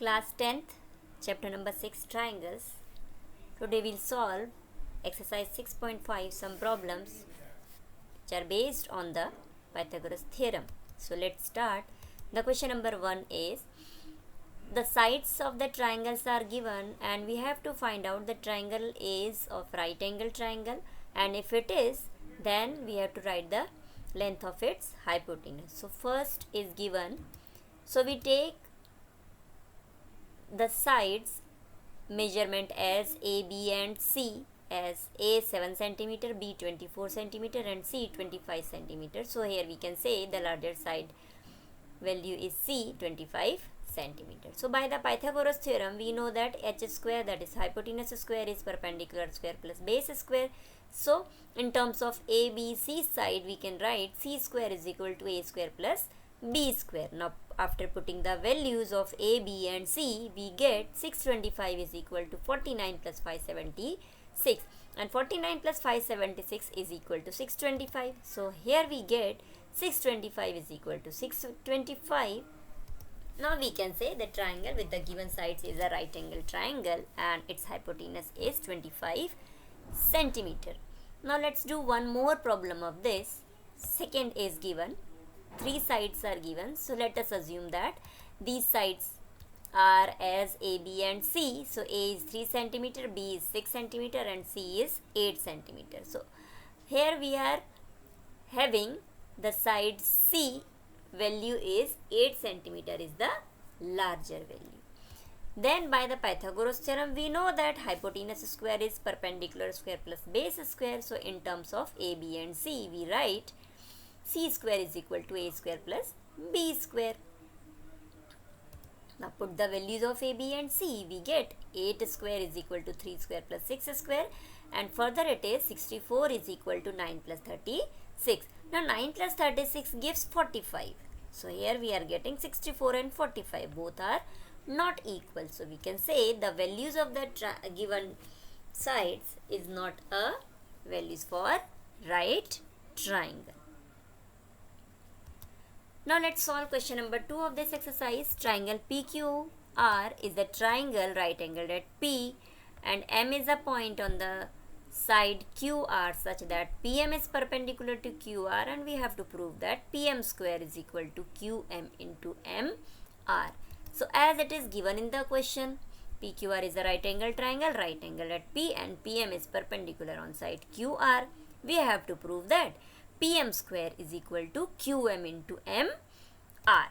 Class 10th, chapter number 6, triangles. Today we'll solve exercise 6.5, some problems which are based on the Pythagoras theorem. So let's start. The question number 1 is, the sides of the triangles are given and we have to find out the triangle is of right angle triangle, and if it is, then we have to write the length of its hypotenuse. So first is given, so we take the sides measurement as A, B and C, as A 7 cm, B 24 cm and C 25 cm. So here we can say the larger side value is C 25 cm. So by the Pythagoras theorem we know that h square, that is hypotenuse square, is perpendicular square plus base square. So in terms of ABC side we can write C square is equal to A square plus B square. Now after putting the values of A, B and C, we get 625 is equal to 49 plus 576, and 49 plus 576 is equal to 625. So here we get 625 is equal to 625. Now we can say the triangle with the given sides is a right angle triangle and its hypotenuse is 25 centimeter. Now let's do one more problem of this. Second is given. 3 sides are given, so let us assume that these sides are as A, B and C. So A is 3 cm, B is 6 cm and C is 8 cm. So here we are having the side C value is 8 cm is the larger value. Then by the Pythagoras theorem we know that hypotenuse square is perpendicular square plus base square. So in terms of A, B and C we write C square is equal to A square plus B square. Now put the values of A, B and C. We get 8 square is equal to 3 square plus 6 square, and further it is 64 is equal to 9 plus 36. Now 9 plus 36 gives 45. So here we are getting 64 and 45. Both are not equal. So we can say the values of the given sides is not a values for right triangle. Now let's solve question number 2 of this exercise. Triangle PQR is the triangle right angled at P, and M is a point on the side QR such that PM is perpendicular to QR, and we have to prove that PM square is equal to QM into MR. So as it is given in the question, PQR is a right angle triangle, right angled at P, and PM is perpendicular on side QR. We have to prove that PM square is equal to QM into MR.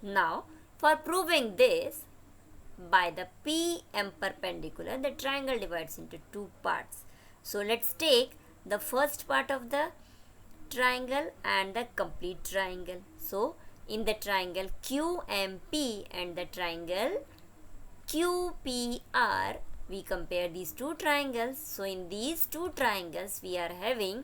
Now, for proving this, by the PM perpendicular, the triangle divides into two parts. So, let's take the first part of the triangle and the complete triangle. So, in the triangle QMP and the triangle QPR, we compare these two triangles. So, in these two triangles, we are having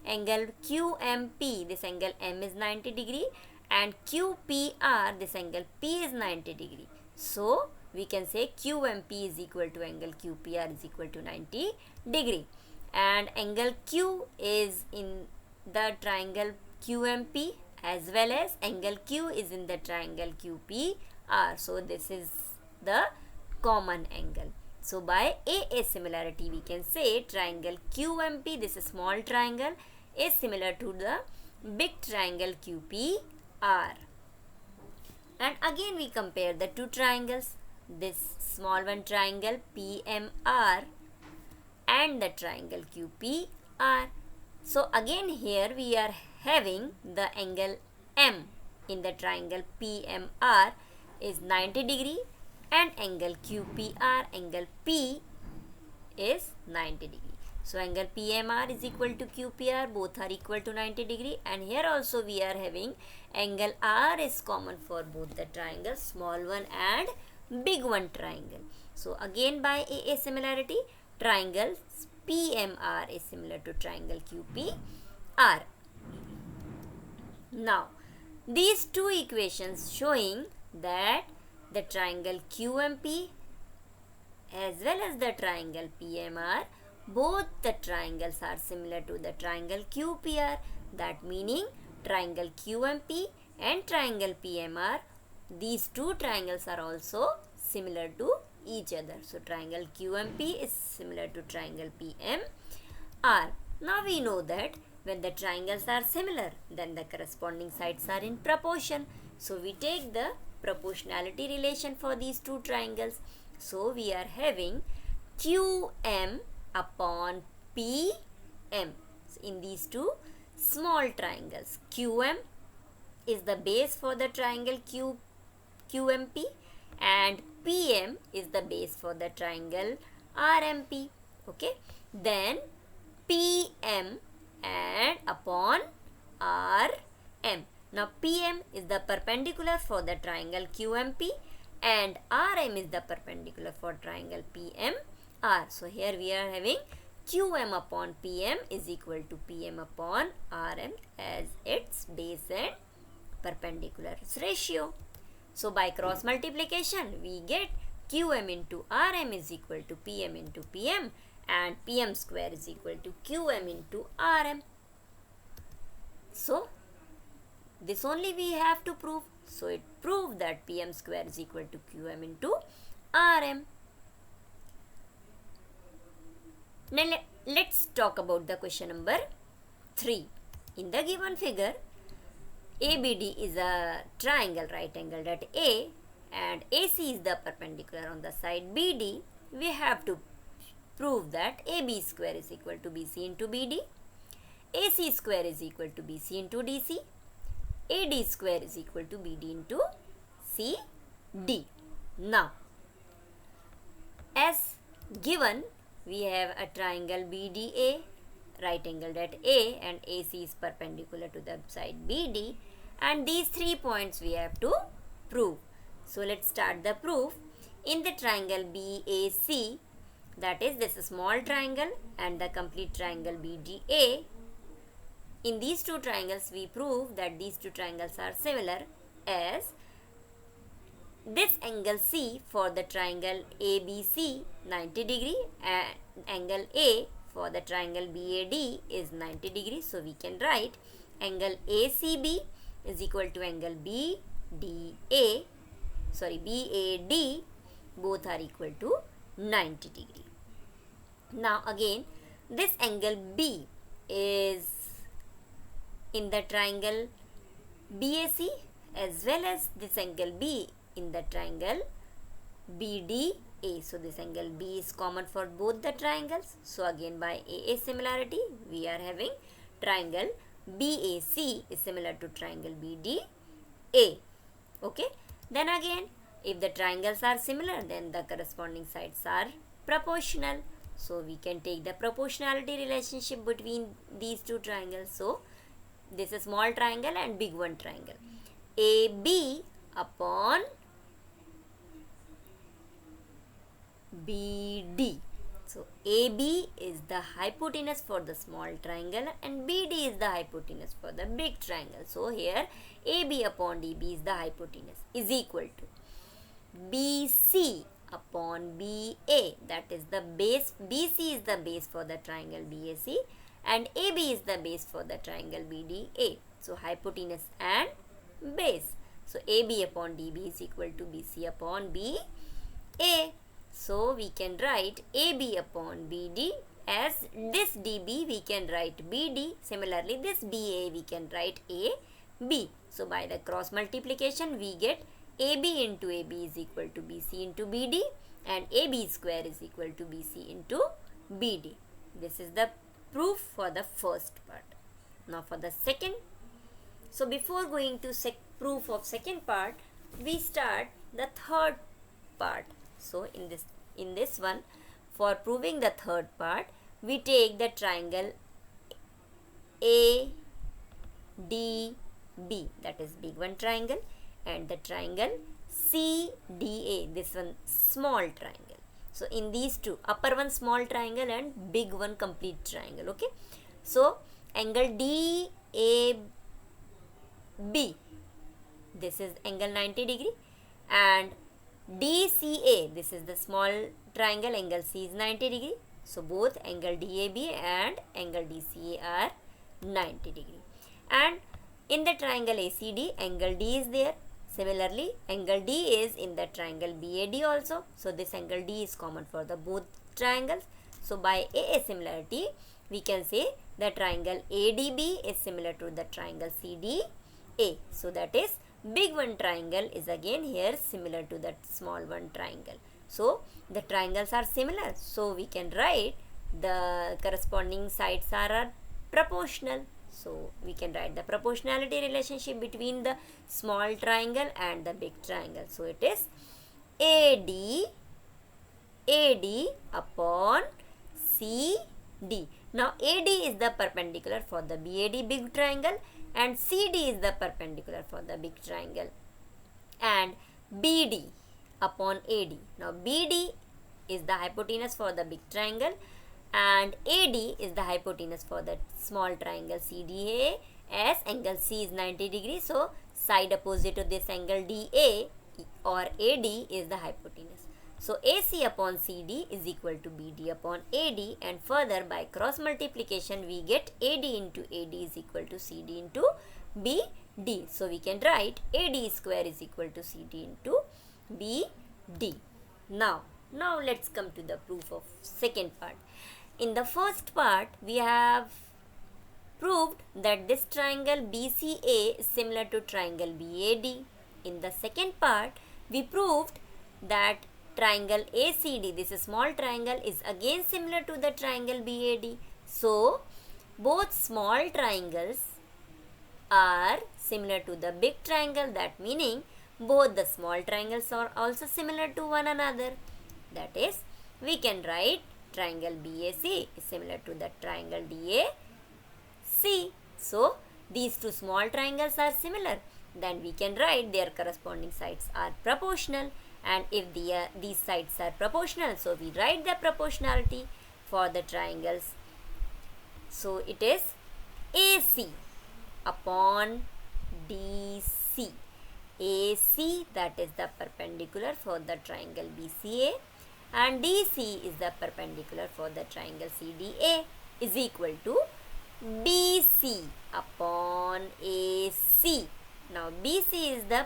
angle QMP, this angle M is 90 degree, and QPR, this angle P is 90 degree. So we can say QMP is equal to angle QPR is equal to 90 degree, and angle Q is in the triangle QMP as well as angle Q is in the triangle QPR. So this is the common angle. So by asimilarity we can say triangle QMP, this is small triangle, is similar to the big triangle QPR. And again we compare the two triangles, this small one triangle PMR and the triangle QPR. So again here we are having the angle M in the triangle PMR is 90 degree, and angle QPR, angle P is 90 degree. So angle PMR is equal to QPR, both are equal to 90 degree, and here also we are having angle R is common for both the triangles, small one and big one triangle. So again by asimilarity, triangle PMR is similar to triangle QPR. Now these two equations showing that the triangle QMP as well as the triangle PMR, both the triangles are similar to the triangle QPR. That meaning triangle QMP and triangle PMR, these two triangles are also similar to each other. So triangle QMP is similar to triangle PMR. Now we know that when the triangles are similar, then the corresponding sides are in proportion. So we take the proportionality relation for these two triangles. So we are having QM upon PM. So in these two small triangles, QM is the base for the triangle QMP and PM is the base for the triangle RMP. Okay, then PM and upon RM. Now PM is the perpendicular for the triangle QMP and RM is the perpendicular for triangle PMR. So here we are having QM upon PM is equal to PM upon RM as its base and perpendicular ratio. So by cross multiplication we get QM into RM is equal to PM into PM and PM square is equal to QM into RM. So this only we have to prove. So it proved that PM square is equal to QM into RM. Now let's talk about the question number 3. In the given figure, ABD is a triangle right angled at A and AC is the perpendicular on the side BD. We have to prove that AB square is equal to BC into BD, AC square is equal to BC into DC, AD square is equal to BD into CD. Now, as given, we have a triangle BDA right angled at A and AC is perpendicular to the side BD, and these 3 points we have to prove. So let's start the proof. In the triangle BAC, that is this small triangle and the complete triangle BDA, in these two triangles we prove that these two triangles are similar, as this angle C for the triangle ABC 90 degree and angle A for the triangle BAD is 90 degree. So we can write angle ACB is equal to angle BAD, both are equal to 90 degree. Now again, this angle B is in the triangle BAC as well as this angle B in the triangle BDA. So this angle B is common for both the triangles. So again by AA similarity, we are having triangle BAC is similar to triangle BDA. Okay. Then again, if the triangles are similar, then the corresponding sides are proportional. So we can take the proportionality relationship between these two triangles. So this is small triangle and big one triangle. AB upon BD. So AB is the hypotenuse for the small triangle and BD is the hypotenuse for the big triangle. So here AB upon DB is the hypotenuse is equal to BC upon BA, that is the base. BC is the base for the triangle BAC and AB is the base for the triangle BDA. So hypotenuse and base. So AB upon DB is equal to BC upon BA. So we can write AB upon BD as this DB we can write BD. Similarly this BA we can write AB. So by the cross multiplication we get AB into AB is equal to BC into BD and AB square is equal to BC into BD. This is the proof for the first part. Now for the second. So before going to proof of second part, we start the third part. So in this one, for proving the third part, we take the triangle ADB, that is big one triangle, and the triangle CDA, this one small triangle. So in these two, upper one small triangle and big one complete triangle. Okay. So angle DAB, this is angle 90 degree, and DCA, this is the small triangle, angle C is 90 degree. So both angle DAB and angle DCA are 90 degree. And in the triangle ACD, angle D is there, Similarly, angle D is in the triangle BAD also. So this angle D is common for the both triangles. So by AA similarity, we can say the triangle ADB is similar to the triangle CDA. So that is big one triangle is again here similar to that small one triangle. So the triangles are similar. So we can write the corresponding sides are proportional. So we can write the proportionality relationship between the small triangle and the big triangle. So it is AD upon CD. Now AD is the perpendicular for the BAD big triangle and CD is the perpendicular for the big triangle, and BD upon AD. Now BD is the hypotenuse for the big triangle and AD is the hypotenuse for the small triangle CDA, as angle C is 90 degrees. So side opposite to this angle DA or AD is the hypotenuse. So AC upon CD is equal to BD upon AD, and further by cross multiplication we get AD into AD is equal to CD into BD. So we can write AD square is equal to CD into BD. Now let's come to the proof of second part. In the first part, we have proved that this triangle BCA is similar to triangle BAD. In the second part, we proved that triangle ACD, this small triangle, is again similar to the triangle BAD. So, both small triangles are similar to the big triangle, that meaning both the small triangles are also similar to one another. That is, we can write triangle BAC is similar to the triangle DAC. So, these two small triangles are similar. Then we can write their corresponding sides are proportional. And if these sides are proportional, so we write the proportionality for the triangles. So, it is AC upon DC. AC, that is the perpendicular for the triangle BCA, and DC is the perpendicular for the triangle CDA, is equal to BC upon AC. Now BC is the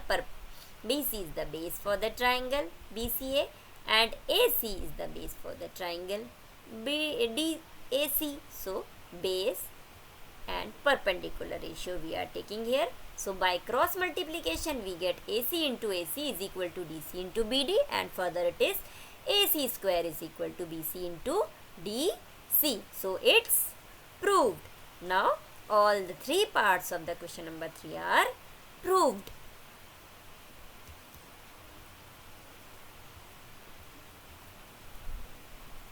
base for the triangle BCA and AC is the base for the triangle DAC. So base and perpendicular ratio we are taking here. So by cross multiplication we get AC into AC is equal to DC into BD, and further it is AC square is equal to BC into DC. So it's proved. Now all the three parts of the question number 3 are proved.